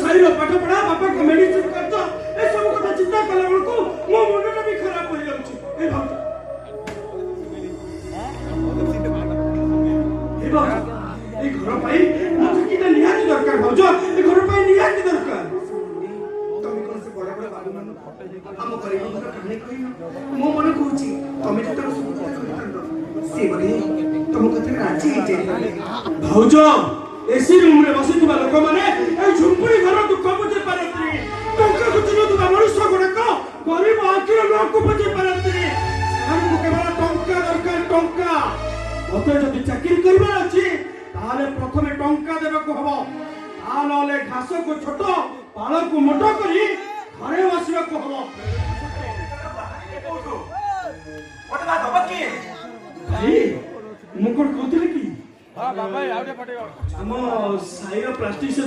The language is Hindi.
साईर पाठ पढ़ा बापा को मेडिसिन खर्च ए सब कथा चिंता कला बेलको मो मनटा भी खराब हो जाउछि ए भाउज ए भाउज ए घर पाई मते किटा निहाती दरकार भाउज ए घर पाई निहाती दरकार तमे कोन से बड़ा बड़ा बाबू मन हम गरीब घर कहानी कहि मो मन कहूछि तमे जत से बगे तुम कथे राजी जे भाउज एसी रूम रे बसिथिबा लोक माने ए झुंपुरी घर दुख बुझे पारती टंका गुचिनो दुबा मनुष्य गुडक गरीब आखिर लोक बुझे पारती हमको केवल टंका दरकार टंका ओते जदि चाकरी करबा अछि ताले प्रथमे टंका देबा को हबो आ नले घास को छोट पाल को मोटो करी घरे बसिबा को हबो ओटा दबा की भाई मुकुट कोथिले की हां बाबा आउटे पटे हम साईर प्लास्टिक से